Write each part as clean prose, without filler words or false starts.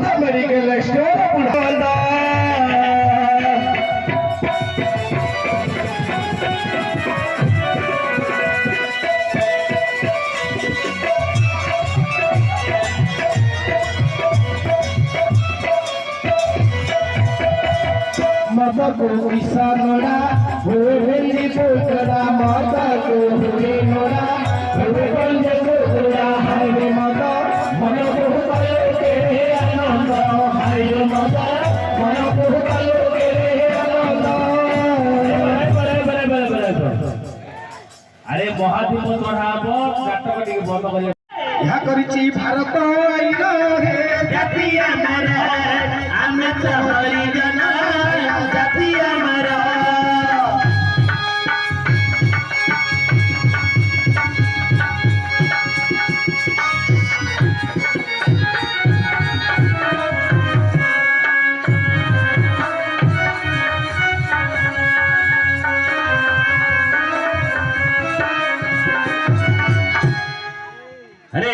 Radha medical store माता को किसानोड़ा होली पोतरा माता को होली नोड़ा होली बंजे पोतरा हाय रे माता मन को पालो के आनंद हाय रे माता मन को पालो के आनंद बरे अरे महादीप चढ़ाबो नाटक टिके बंद कर या करिछि भारत आइलो हे जाति हमर आमे तो हरिजन जाति हमर अरे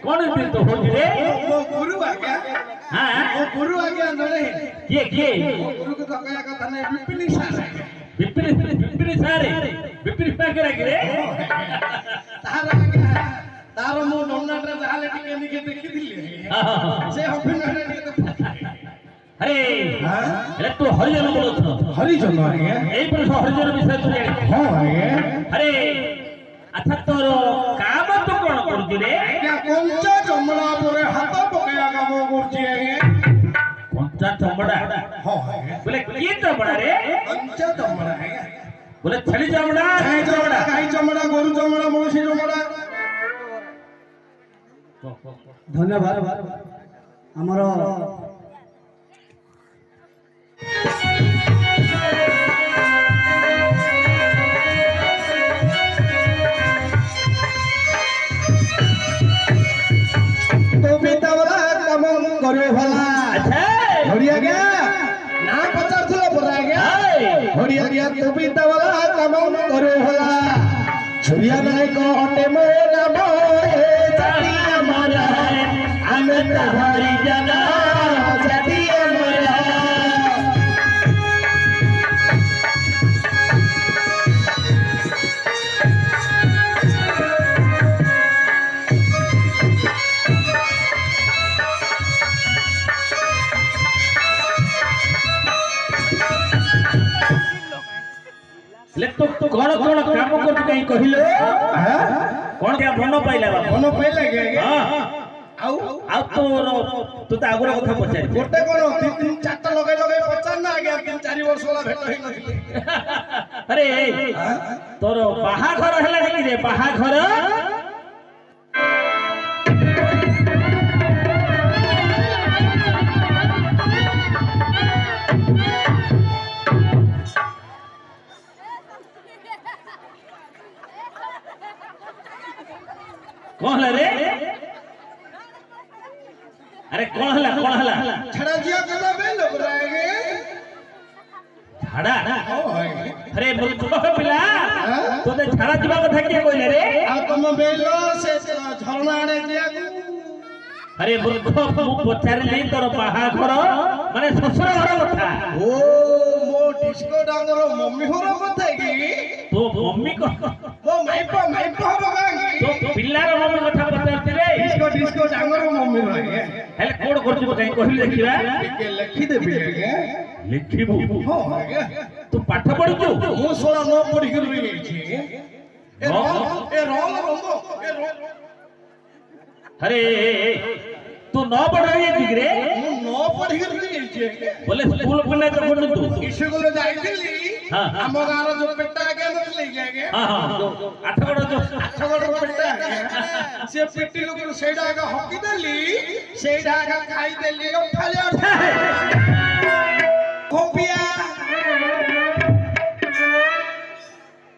कौन दिन तो हो रे वो गुरु आ गया। हां वो गुरु आ गया नरे ये वो गुरु को तो कया कथा नहीं विपिन सारे विपिन सारे विपिन पाके रे तारा गया तारो मो नन्नाटा जाले टिके निके देखि दिले से अफिन रे अरे अरे तू हरिजन बोलत हरिजन आ गया ए पर हरिजन विषय तू जाने हां आ गया अरे अच्छा तोर काम तो कोन करजी रे क्या कंचा चमड़ा परे हाथ पकया काम करजी आगे कंचा चमड़ा हां बोले की चमड़ा रे कंचा चमड़ा है बोले छली चमड़ा गाय चमड़ा गाय चमड़ा गोरु चमड़ा मौसी चमड़ा धन्यवाद हमर करे भला अच्छा होड़िया गया ना पचार थलो परा गया होड़िया गया तो भी तवला कमन करे भला छुरिया नहीं को हटे मो नाम ए जाति हमारा आमे तहारी जना जाति हमारा ले तो कोन कोन काम करत कहीं कहिलो कोन क्या बनो पाइला बाबा कोनो पहले गया हां आउ आ तू तो आगुरा कथा पचार गोटे कोनो तीन तीन चारटा लगे लगे पचार ना गया 3-4 वर्ष वाला भेट होई नथिले अरे तोर बाहा घर हला कि रे बाहा घर कौन है रे अरे कौन हला छड़ा जिया कदा बे लोग रहेंगे झाड़ा ओ है अरे मूर्ख पिला तो ते झाड़ा जीवा कथा के कहले रे आ तुम बेलो से झरना आड़े जिया अरे मूर्ख मु पचारि नहीं तोर बाहा घर माने ससुर घर कथा ओ मो डिस्को डांगर मम्मी होरो कथा की तो मम्मी को वो माइपा हो गांगी तो पिल्लार मम्मी कथा पचारती रे डिस्को डांगर मम्मी रहे हेले कोड करछु कहीं कहली देखिबा के लिखि देबी आगे लिखिबू हो आगे तू पाठ पढछु मो सोला न पढि कर रही छी ए रोंग अरे तू न पढ़ रही है रे मु न पढि कर रही छी बोले स्कूल पढ़ने तो पढ़ तू स्कूल जाइली हां हम गार जो पेटा आगे न ले जाएंगे हां आठगड़ जो आठगड़ पेटा आगे से पेटी लोग सेडा आगे हकी देली सेडा आगे खाई देली उठाले खोपिया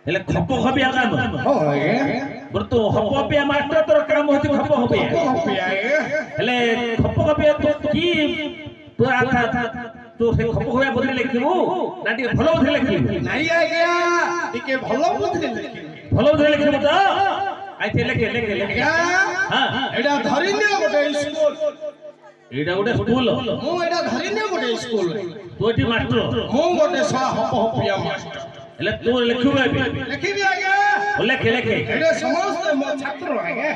हेले खप खपिया काम हो आगे बोल तू खप खपिया मास्टर तोर काम होती खप खपिया खोपिया हेले खप खपिया तो की तू आता तो से खप खपिया बोली लिखिबू ना टी भलो बोली लिखिबू नहीं आ गया टिके भलो बुद्धि लिखि भलो बोली लिखिबू तो आइते लेके हां एडा धरिने गोटे स्कूल ଏଇଟା ଗୋଟେ ସ୍କୁଲ ମୁଁ ଏଟା ଧରିନି ଗୋଟେ ସ୍କୁଲ ତୁ ଏଠି ମାଷ୍ଟର ମୁଁ ଗୋଟେ ଶଳା ହପହପିଆ ମାଷ୍ଟର ହେଲେ ତୁ ଲେଖିବୁ ଏବେ ଲେଖିବି ଆଜ୍ଞା ଲେଖେ ଲେଖେ ଏଟା ସମସ୍ତେ ମୋ ଛାତ୍ର ଆଜ୍ଞା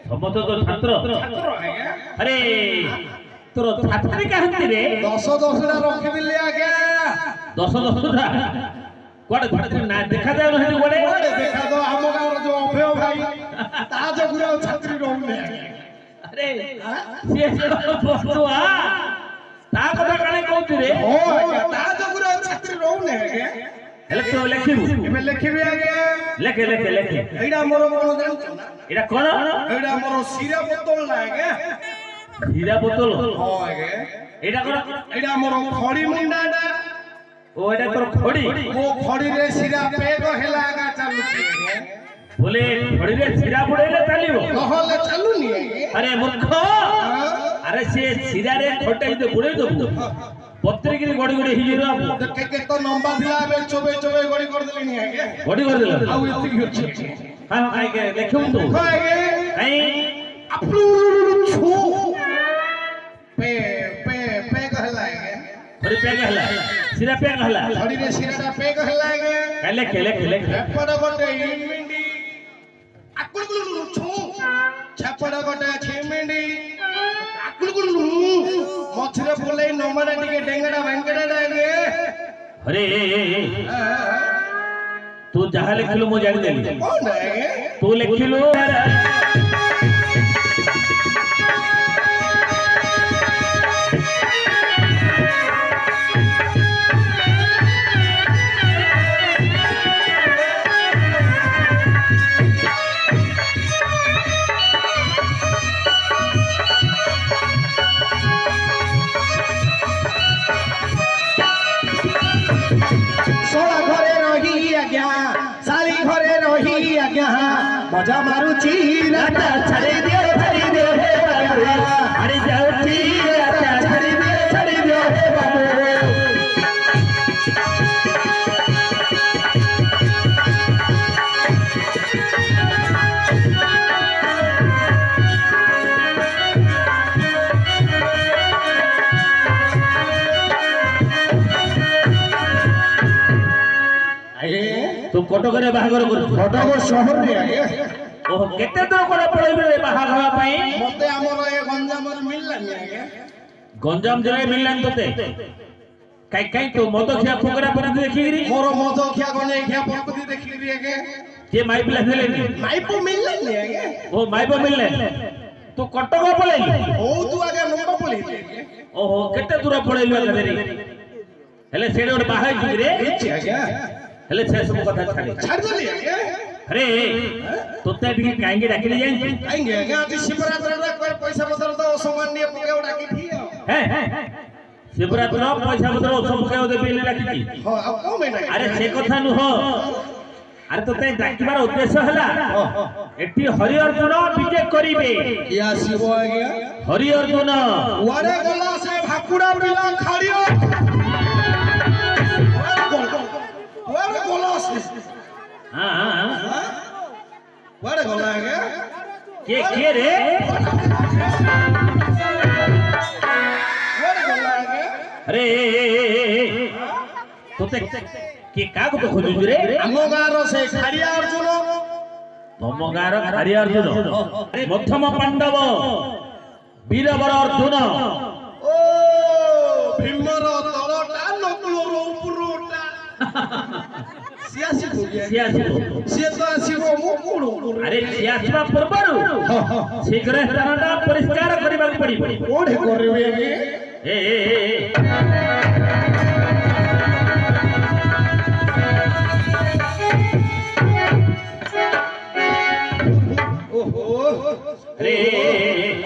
ସମସ୍ତ ତ ଛାତ୍ର ଛାତ୍ର ଆଜ୍ଞା ଆରେ ତୋର ଛାତ୍ରୀ କାହାନ୍ତି ରେ 10ଟା ରଖିଦେଲି ଆଜ୍ଞା 10ଟା କୁଆଡେ ଛାତ୍ରୀ ନା ଦେଖାଯାଉ ନାହିଁ କୁଆଡେ କୁଆଡେ ଦେଖା ତ ଆମ ଗାଁର ଯୋଉ ଅଭୟ ଭାଇ ତା ଯୋଗୁରୁ ଆଉ ଛାତ୍ରୀ ରହୁନି ଆରେ ସିଏ ବସୁଆ ତା କଥା କାଳେ କହୁଛୁ ରେ ଓ ଆଜ୍ଞା ତା ଯୋଗୁରୁ ଆଉ ଛାତ୍ରୀ ରହୁନି ଆଜ୍ଞା ହେଲେ ତୁ ଲେଖିବୁ ଏବେ ଲେଖିବି ଆଜ୍ଞା ଲେଖେ ଲେଖେ ଲେଖେ ଏଇଟା ମୋର କଣ ଜାଣିଛ ନା ଏଇଟା କଣ ଏଇଟା ମୋର ଶିରା ବୋତଲ ନା ଆଜ୍ଞା ହୀରା ବୋତଲ ହଁ ଆଜ୍ଞା ଏଇଟା କଣ ଏଇଟା ମୋର ଖଡି ମୁଣ୍ଡାଟା ଓ ଏଇଟା ତୋର ଖଡି ମୋ ଖଡିରେ ଶିରା ପେଗ ହେଲା ଆଜ୍ଞା ଚାଲୁଛି ଆଜ୍ଞା ବୋଲେ ଖଡିରେ ଶିରା ବୁଡେଇଲେ ଚାଲିବ ନହେଲେ ଚାଲୁନି ଆଜ୍ଞା ଆରେ ମୂର୍ଖ ଆରେ ସିଏ ଶିରାରେ ଖଡିଟା ଯଦି ବୁଡେଇ ଦବୁ ପତ୍ରିକିରି ଗଡି ଗଡି ହେଇଯିବ କେତେ ତ ଲମ୍ବା ଥିଲା ଏବେ ଚୋବେଇ ଚୋବେଇ ଗଡି କରିଦେଲିଣି ଆଜ୍ଞା ଗଡି କରିଦେଲ ଆଉ ଏତିକି ଅଛି ହଁ କାହିଁକି ଲେଖିବୁ ତୁ ହଁ ଆଜ୍ଞା କାଇଁ ଆପଣୁ ଛୁ ପେ ପେ ପେଗ ହେଲା ଆଜ୍ଞା ଖଡି ପେଗ ହେଲା ଶିରା ପେଗ ହେଲା ଖଡିରେ ଶିରାଟା ପେଗ ହେଲା ଆଜ୍ଞା କାଇଁ ଲେଖେ ଲେଖେ ଲେଖେ ଏପଟ ଗୋଟେ ଇମିଣ୍ଡି ଆକୁଳୁକୁଳୁ ଛୁ ଛାପଡ଼ ଗୋଟେ ଛିମିଣ୍ଡି ଆକୁଳୁକୁଳୁ ମଝିରେ ବୁଲେଇ ନମଡ଼ା ଟିକେ ଡେଙ୍ଗଡ଼ା ଭେଙ୍ଗଡ଼ା ଆଜ୍ଞା ଆରେ ତୁ ଯାହା ଲେଖିଲୁ ମୁଁ ଜାଣିଦେଲି କଣ ଆଜ୍ଞା ତୁ ଲେଖିଲୁ सोला घरे रही आज्ञा साली घरे रही आज्ञा मजा मारुची राता छाड़ी दियो हे बाबू अरे जाऊची राता छाड़ी दियो हे बाबू ତୁ କଟକରେ ବାହାଘର କରୁଛୁ କଟକ ସହରରେ ଆଜ୍ଞା ଓହୋ କେତେ ଦୂର କୋଡେ ପଳେଇବେ ବାହାଘର ପାଇଁ ମତେ ଆମର ଏ ଗଞ୍ଜାମରେ ମିଳିଲାନି ଆଜ୍ଞା ଗଞ୍ଜାମ ଜିଲ୍ଲାରେ ମିଳିଲାନି ତତେ କାଇଁ କାଇଁ ତୁ ମଦ ଖିଆ ଫୋକରା ପରେ ଦେଖିକିରି ମୋର ମଦ ଖିଆ ଗଞ୍ଜେଇ ଖିଆ ପ୍ରକୃତି ଦେଖିଲି ଆଜ୍ଞା କିଏ ମାଇ ପିଲା ଥିଲେନି ମାଇପ ମିଳିଲାନି ଆଜ୍ଞା ଓ ମାଇପ ମିଳିଲେ ତୁ କଟକ ପଳେଇଲୁ ବହୁତ ଆଜ୍ଞା ନମ୍ବ ପଳେଇଲି ଆଜ୍ଞା ଓହୋ କେତେ ଦୂର ପଳେଇଲୁ ଏକାଦେରି ହେଲେ ସେଇଟା ଗୋଟେ ବାହା ହେଇଛି ରେ ହେଇଛି ଆଜ୍ଞା ହେଲେ ସେ ସବୁ କଥା ଛାଡେ ଛାଡ଼ିଦେଲି ଆଜ୍ଞା ଆରେ ତୋତେ ଟିକେ କାହିଁକି ଡାକିଲି ଜାଣିଛୁ କାହିଁକି ଆଜ୍ଞା ଆଜି ଶିବରାତ୍ରିରେ ପଇସା ପତ୍ର ତ ଅସମାନ୍ୟ ପକେଇବ ଡାକିଥିଲି ଆଉ ଶିବରାତ୍ର ପଇସା ପତ୍ର ଓଷ ପକେଇବ ଦେବି ହେଲେ ଡାକିଛି ହଁ ଆଉ କଣ ପାଇଁ ଡାକିଲି? ଆରେ ସେ କଥା ନୁହଁ ଆରେ ତୋତେ ଡାକିବାର ଉଦ୍ଦେଶ୍ୟ ହେଲା ଏଠି ହରି ଅର୍ଜୁନ ବିଜେ କରିବେ କିଏ ଆସିବ ଆଜ୍ଞା ହରି ଅର୍ଜୁନ କୁଆଡେ ଗଲା ସେ ଭାକୁଡା ପିଲା ଖାଡିଅ କୁଆଡେ ଗଲା ସେ ହଁ କୁଆଡେ ଗଲା ଆଜ୍ଞା କିଏ ରେ କୁଆଡେ ଗଲା ଆଜ୍ଞା ଆରେ ତୋତେ କିଏ କାହାକୁ ତ ଖୋଜୁଛୁ ରେ ଆମ ଗାଁର ସେ ଖାଡିଆ ଅର୍ଜୁନ ତମ ଗାଁର ହରି ଅର୍ଜୁନ ମଧ୍ୟମ ପାଣ୍ଡବ ବୀରବର ଅର୍ଜୁନ ଓ ଭୀମର ତଳଟା ନକୁଳର ଉପରଟା ସିଏ ଆସିବ ସିଏ ତ ଆସିବ ମୁଁ କୋଣ ଆରେ ସିଏ ଆସିବା ପୂର୍ବରୁ ଶୀଘ୍ର ସ୍ଥାନଟା ପରିଷ୍କାର କରିବାକୁ ପଡିବ କୋଉଠି କରିବି ଆଜ୍ଞା ଆରେ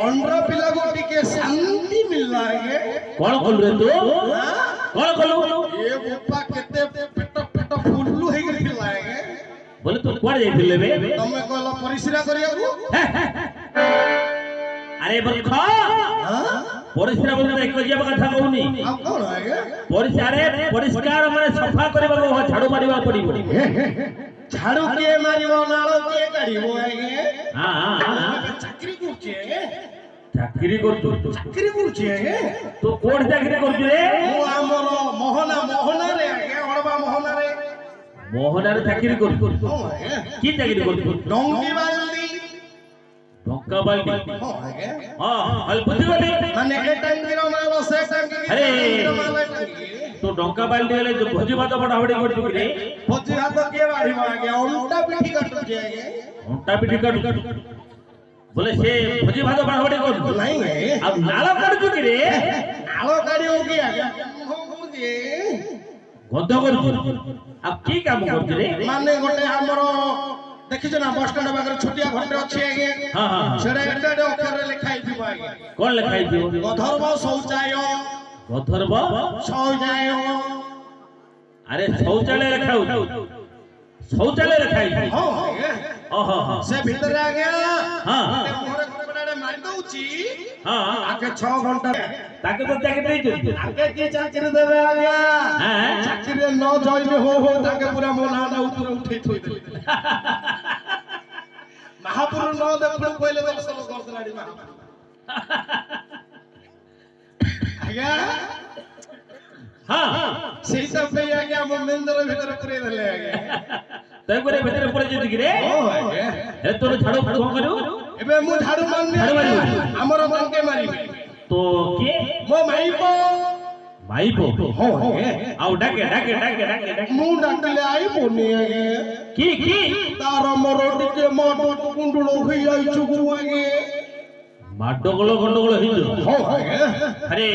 ଅଣ୍ଡ୍ର ପିଲାକୁ ଟିକେ ଶାନ୍ତି ମିଳିଲା ଆଜ୍ଞା କଣ କଲୁ ରେ ତୁ କଣ କଲୁ ଏ ବୋପା କେତେ ପେଟ ଫୁଲୁ ହେଇକି ଥିଲା ଆଜ୍ଞା ବୋଲେ ତୁ କୁଆଡେ ଯାଇଥିଲେ ବେ ତମେ କହିଲ ପରିଶ୍ରା କରିବାକୁ ଆରେ ମୂର୍ଖ ପରିଶ୍ରା ବୋଲି ଏକ ଯିବା କଥା କହୁନି ଆଉ କଣ ଆଜ୍ଞା ପରିଷ୍କାର ମାନେ ସଫା କରିବାକୁ ଝାଡୁ ମାରିବାକୁ ପଡିବ ଝାଡୁ କିଏ ମାରିବ ନାଳ କିଏ କାଢିବ ଆଜ୍ଞା ହଁ ଚାକିରି କରୁଛି ଆଜ୍ଞା ଚାକିରି କରୁଛୁ ଚାକିରି କରୁଛି ଆଜ୍ଞା ତୁ କୋଉଠି ଚାକିରି କରୁଛୁ ରେ ମୁଁ ଆମର ମୋହନାରେ ଆଜ୍ଞା ଅଳବା ମୋହନାରେ ମୋହନାରେ ଚାକିରି କରୁଛୁ ହଁ ଆଜ୍ଞା କି ଚାକିରି କରୁଛୁ ଡଙ୍ଗି ବାଲି ଟଙ୍କା ବାଲ୍ଟି ହଁ ଆଜ୍ଞା ହଁ ବୁଝିଗଲି ମାନେ ଏ ଟାଙ୍କିର ମାଲ ସେ ଟାଙ୍କି ଆରେ। ମାଲ ଏ ଟାଙ୍କି ତୁ ଟଙ୍କା ବାଲ୍ଟି ହେଲେ ଯୋଉ ଭୋଜି ଭାତ ବଢାବଢି କରୁଛୁ କି ରେ ଭୋଜି ଭାତ କିଏ ବାଢିବ ଆଜ୍ଞା ଅଣ୍ଟା ପିଠି କାଟୁଛି ଆଜ୍ଞା ଅଣ୍ଟା ପିଠି କାଟୁ ବୋଲେ ସେ ଭୋଜି ଭାତ ବଢାବଢି କରୁଛୁ ନାଇଁ ଆଜ୍ଞା ଆଉ ନାଳ କାଟୁଛୁ କି ରେ ନାଳ କାଢିବ କି ଆଜ୍ଞା କହୁଛି ଗନ୍ଧ କରୁଛୁ ଆଉ କି କାମ କରୁଛୁ ରେ ମାନେ ଗୋଟେ ଆମର ଦେଖିଛ ନା ବସ୍ ଷ୍ଟାଣ୍ଡ ପାଖରେ ଛୋଟିଆ ଘରଟେ ଅଛି ଆଜ୍ଞା ହଁ ହଁ ସେଟା ଏଟେ ଅକ୍ଷରରେ ଲେଖା ହେଇଥିବ ଆଜ୍ଞା କଣ ଲେଖା ହେଇଥିବ ଗଧର୍ବ ଶୌଚାଳୟ ଗଧର୍ବ ଶୌଚାଳୟ ଆରେ ଶୌଚାଳୟ ଲେଖା ହଉଛି ଶୌଚାଳୟ ଲେଖା ହେଇଛି ହଁ ଆଜ୍ଞା ଓହୋ ହଁ ସେ ଭିତରେ ଆଜ୍ଞା ହଁ ମୁହଁରେ କପଡ଼ାଟେ ମାରି ଦଉଛି ହଁ ଆଗେ 6 ଘଣ୍ଟା ତାকে ତ ଚାକିରି ଦେଇଛନ୍ତି ଆଗେ କି ଚାକିରି ଦେବେ ଆଜ୍ଞା হ্যাঁ ଚାକିରିରେ ନ ଜଏନ୍ ହଉ ତାକେ ପୁରା ମୋ ନାଁଟା ଉପରେ ଉଠେଇ ଥୋଇଦେଲେ ମହାପୁରୁ ନ ଦେଖୁ କହିଲେ ଦର୍ଶନ କରିଦେଲାଣି ମହାପୁରୁ ଆଜ୍ଞା হ্যাঁ ସେଇଟା ପାଇଁ ଆଜ୍ଞା ଆମ ମେନ୍ଦର ଭିତରେ ପୁରେଇ ଦେଲେ ଆଜ୍ଞା ତାই করে ভিতরে পড়ে যেতে কি রে ହଁ ଆଜ୍ଞା এ তোর ঝাড়ু কম করু ଏବେ ମୁଁ ଝାଡୁ ମାରୁନି ଝାଡୁ ମାରିବୁ? ଆମର ତାଙ୍କେ ମାରିବେ তো কে ମୋ ମାଇପ মাইবো ହଁ ଆଜ୍ଞା ଆଉ ডাকে ডাকে ডাকে ডাকে ডাকে ମୁଁ ଡାକିଲେ ଆଇବନି ଆଜ୍ଞା কি ତାର ମୋର ଟିକେ ମାଟ କୁଣ୍ଡୁଳ ହେଇଯାଇଛୁ ଗୁ ଆଜ୍ଞା মাডগোল গন্ডগোল হইছো ହଁ ଆଜ୍ଞା আরে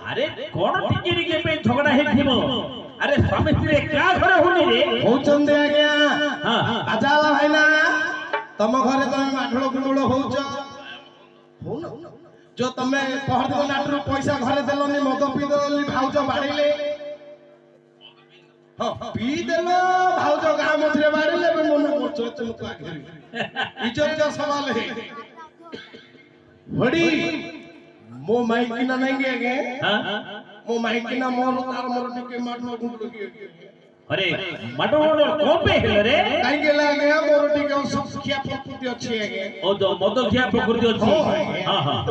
আরে কোন টিকে টিকে পে ঝগড়া হেইছিবো আরে স্বামী স্ত্রী কা ঘরে হনি রে ହଉଛନ୍ତି ଆଜ୍ଞା হ্যাঁ ଆଜାଲା ଭାଇନା ତମ ଘରେ ତମେ ମାଢଳ କୁଣ୍ଡୁଳ ହଉଛ ହଉନ ଯୋଉ ତମେ ପହରଦିନ ନାଟରୁ ପଇସା ଘରେ ଦେଲନି ମଦ ପିଇ ଦେଲନି ଭାଉଜ ବାଡିଲେ ହଁ ପିଇ ଦେଲ ଭାଉଜ ଗାଁ ମଝିରେ ବାଡିଲେ ଏବେ ମନେ କରୁଛ ଏତେ ଲୋକ ଆଗରେ ଇଜ୍ଜତ ସୱାଲ ହେ ହଡି ମୋ ମାଇକିନା ନାଇଁ କି ଆଜ୍ଞା হ্যাঁ ମୋ ମାଇକିନା ମୋର ତାର ମୋର ଟିକେ ମାଢଳ କୁଣ୍ଡୁଳ କିଏ আরে মাডগোল কোন পে হেলে রে କାହିଁକି ହେଲା ଆଜ୍ଞା ମୋର ଟିକେ ଅସୁଖିଆ ପ୍ରକୃତି ଅଛି ଆଜ୍ଞା ও তো মদ খিয়া প্রকৃতি ଅଛି হ্যাঁ হ্যাঁ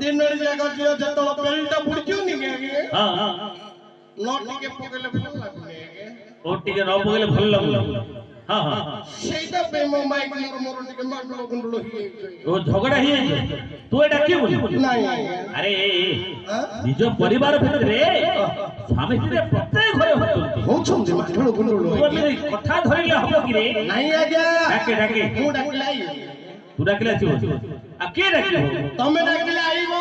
ଦିନରେ ଯାକ ଝିଅ ଯେତେବେଳେ ବେଲଟା ବୁଡିଯିବନି କି ଆଜ୍ଞା হ্যাঁ হ্যাঁ ନ ଟିକେ ପକେଇଲେ ଭଲ ଲାଗୁନି ଆଜ୍ଞା ও টিকে ন পগলে ভাল লাগলো হ্যাঁ হ্যাঁ ସେଇଟା ପାଇଁ ମୋ ମାଇକିନାର ମୋର ଟିକେ ମାଣ୍ଡଳ ଗୁଣ୍ଡଳ ହେଇଯାଇଛି ও ঝগড়া হই তু এটা কি বলি ନାଇଁ ଆଜ୍ଞା আরে ଆଁ? নিজ পরিবার ভিতরে স্বামী স্ত্রী প্রত্যেক ঘরে হচ্ছে ହଉଛନ୍ତି ମାଣ୍ଡଳ ଗୁଣ୍ଡଳ ତୁ ଆମେ କଥା ଧରିଲେ ହବ କି ରେ ନାଇଁ ଆଜ୍ଞା ଡାକେ ଡାକେ ମୁଁ ଡାକିଲେ ଆଇବ ତୁ ଡାକିଲେ ଆସିବ ଆଉ କିଏ ଡାକିବ ତମେ ଡାକିଲେ ଆଇବ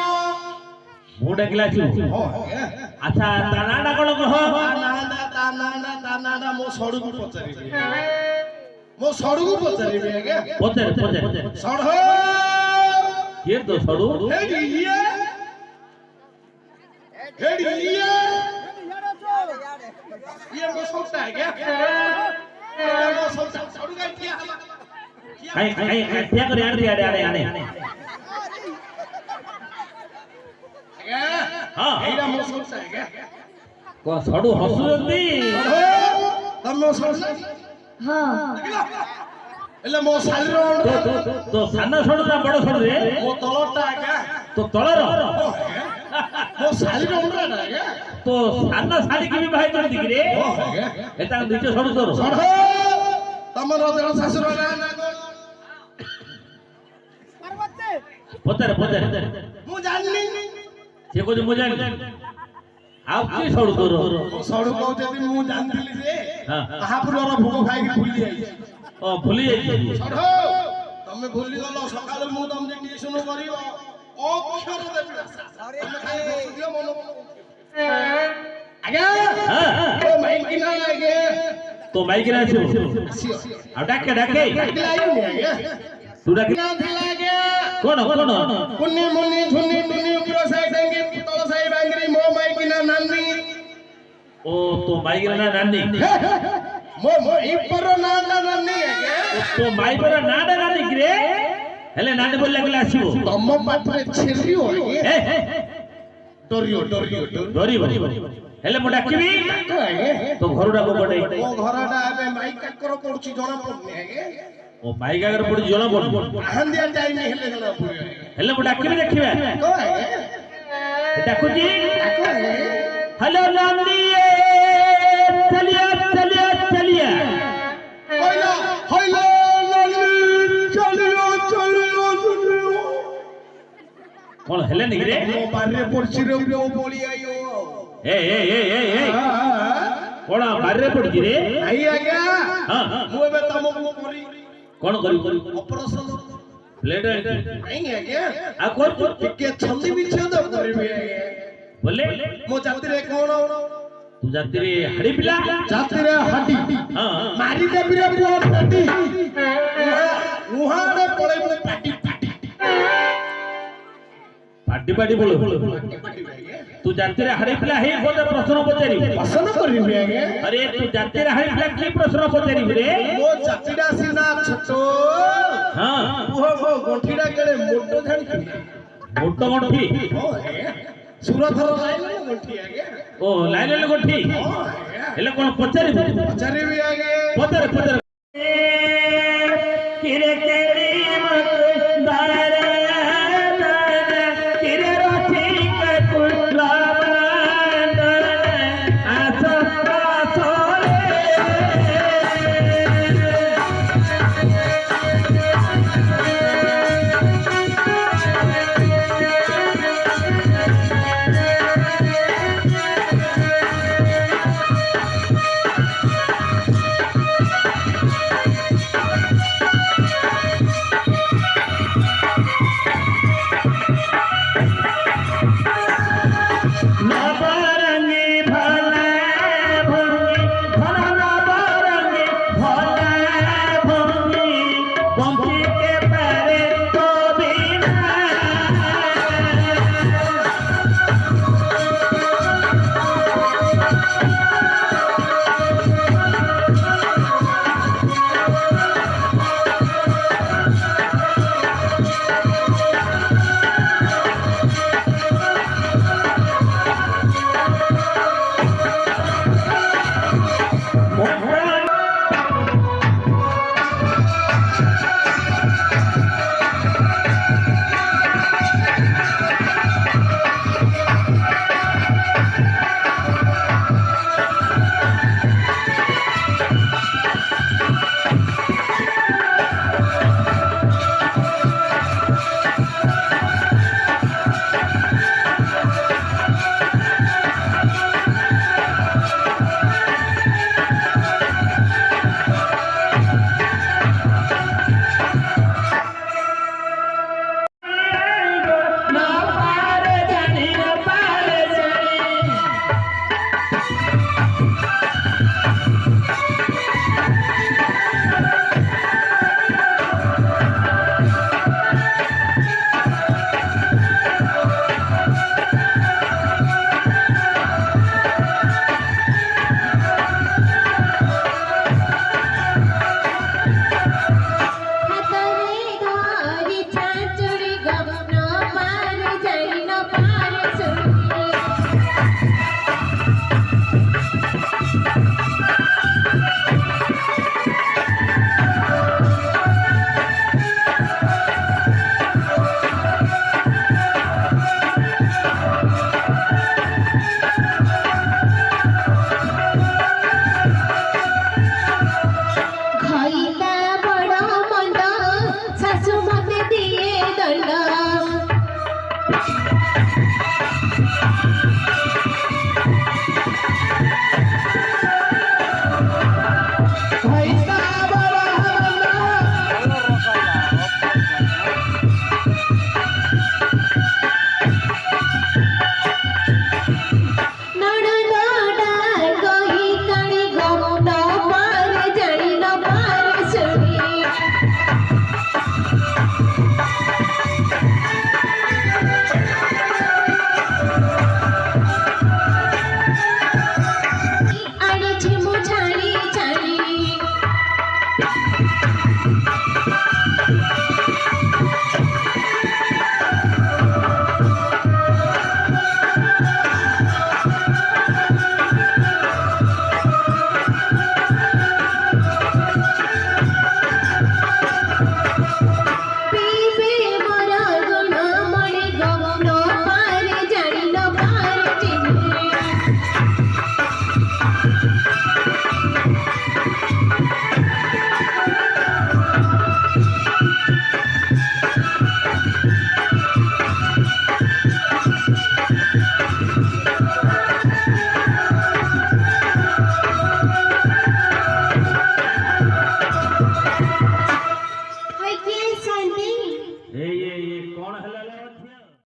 ମୁଁ ଡାକିଲେ ଆସିବ ହଁ ଆଜ୍ଞା ଆଚ୍ଛା ତା ନାଁଟା କଣ କହ ତା ନାଁଟା ମୋ ସଡ଼କୁ ପଚାରିବି ମୋ ସଡ଼କୁ ପଚାରିବି ଆଜ୍ଞା ପଚାରେ ପଚାରେ ସଡ଼ କିଏ ତ ସଡୁ ହେଡି ଇଏ ଇଏ ମୋ ସଉଟା ଆଜ୍ଞା ଇଏ ମୋ ସଉଟା ସଡ଼ୁ ଗାଇ ଠିଆ ହେଲା କାଇଁ କାଇଁ ଠିଆ କରି ଆଣେ ଆଣେ ଆଣେ ଆଣେ ଆଜ୍ଞା ହଁ ଏଇଟା ମୋ ସଉଟା ଆଜ୍ଞା କଣ ସଡୁ ହସୁଛନ୍ତି ତମେ ମୋ ସଉଟା ହଁ ହେଲେ ମୋ ଶାଳୀର ତ ସାନ ସଡୁ ନା ବଡ ସଡୁ ରେ ମୋ ତଳଟା ଆଜ୍ଞା ତ ତଳର ମୋ ଶାଳୀର ଅଣ୍ଡାଟା ଆଜ୍ଞା ତ ସାନ ଶାଢୀ କେମିତି ବାହାଇ ଚନ୍ତି କି ରେ ଆଜ୍ଞା ଏଟା ନିଜ ସଡୁ ତୋର ସଢ଼ ତମର ଦେହ ଶାଶୁର ନାଁ ନା କଣ ପଚାରେ ପଚାରେ ମୁଁ ଜାଣିନି ସେ କହୁଛି ମୁଁ ଜାଣିନି ଆଉ କି ସଡୁ ତୋର ମୋ ସଡ଼ୁ କହୁଛନ୍ତି ମୁଁ ଜାଣିଥିଲି ଯେ ହଁ। ମହାପୁରର ଭୋଗ ଖାଇକି ଭୁଲି ଯାଇଛି ଓ ଭୁଲି ଯାଇଛି ସଢ଼ ତମେ ଭୁଲି ଗଲ ସକାଳୁ ମୁଁ ତମକୁ ଟିଉସନ କରିବ ଅକ୍ଷର ଦେବି ତମେ ଖାଲି ବସୁଥିବ ମନ ଆଜ୍ଞା ଓ ମାଇକିନା ଆଜ୍ଞା তো মাইকে আসিব ଆସିବ ଆଉ ଡାକେ ଡାକେ ଡାକିଲେ ଆଇବନି ଆଜ୍ଞା ତୁ ଡାକି ନା ଥିଲା ଆଜ୍ଞା କଣ କଣ କୁନି ମୁନି ଝୁନି ଟୁନି ଉପର ସାଇ ସାଙ୍ଗି ତଳ ସାଇ ବାଙ୍ଗରି ମୋ ମାଇକିନା ନାନ୍ଦି ଓ তো মাইকে না নানি ମୋ ମାଇପର ନାଁ ନାନ୍ଦି ଆଜ୍ଞା তো মাইপର ନାଟା ନାନି କିରେ ହେଲେ ନାନି ବୋଲି ଲାଗିଲେ ଆସିବ ତମ ପାଖରେ ଛେରିବ ଆଜ୍ଞା ହେ ହେ ଡରିବ ଡରିବ ହେଲେ ମୁଁ ଡାକିବି ଆଜ୍ଞା ତ ଘରଟାକୁ ପଡେ ମୋ ଘରଟା ଏବେ ମାଇକ କାକର ପଡୁଛି ଜଣା ପଡୁନି ଆଜ୍ଞା ଓ ମାଇକ ଆଗରେ ପଡି ଜଣା ପଡୁ ହାନ୍ଦିଆ ଟାଇମ ହେଲେ ଜଣା ପଡିବ ହେଲେ ମୁଁ ଡାକିବି ଦେଖିବା କହ ଆଜ୍ଞା ଡାକୁଛି ଡାକ ଆଜ୍ଞା हेलो नंदिए चलिए चलिए चलिए କହିଲା ହଇଲୋ ଲାଲି ଚାଲିଓ ଚାଲିଓ ଚାଲିଓ कौन हेले नहीं रे ମୋ ବାରିରେ ପଡିଛି ରେ ମୋ ବଳି ଆଇଓ ए कौन बारे पड़ी रे ନାଇଁ ଆଜ୍ଞା हां ମୁଁ ଏବେ ତମକୁ କରି कौन करी ଅପରେସନ प्लेट ନାଇଁ ଆଜ୍ଞା आ कौन ଟିକେ ଛନ୍ଦି ବିଚ୍ଛେଦ କରିବି ଆଜ୍ଞା बोले ମୋ ଜାତିରେ କଣ तू जाती रे हड़ी पिला ଜାତିରେ ହାଟି हां ମାରି ଦେବି ରେ ପୁଅ ପାଟି ଉହାଡେ ପଳେଇବ ପାଟି ପାଟି पार्टी पार्टी बोलो तू जाती रे हड़ी पिला हे कोते प्रश्न पचारी ପସନ୍ଦ କରିବି ଆଜ୍ଞା अरे तू जाती रे हड़ी पिला की प्रश्न पचारी रे ମୋ ଜାତିଟା ସିନା ଛୋଟ हां ପୁଅ ମୋ ଗଣ୍ଠିଟା କେଳେ ମୋଟ ଜାଣିଛୁ मोटो गंठी ହଁ ଆଜ୍ଞା ସୁରଥର ଲାଇନ ଗଣ୍ଠି ଆଜ୍ଞା ओ लाइल गोठी ହଁ ଆଜ୍ଞା हेले कौन पचारी ପଚାରିବି ଆଜ୍ଞା पचारे पचारे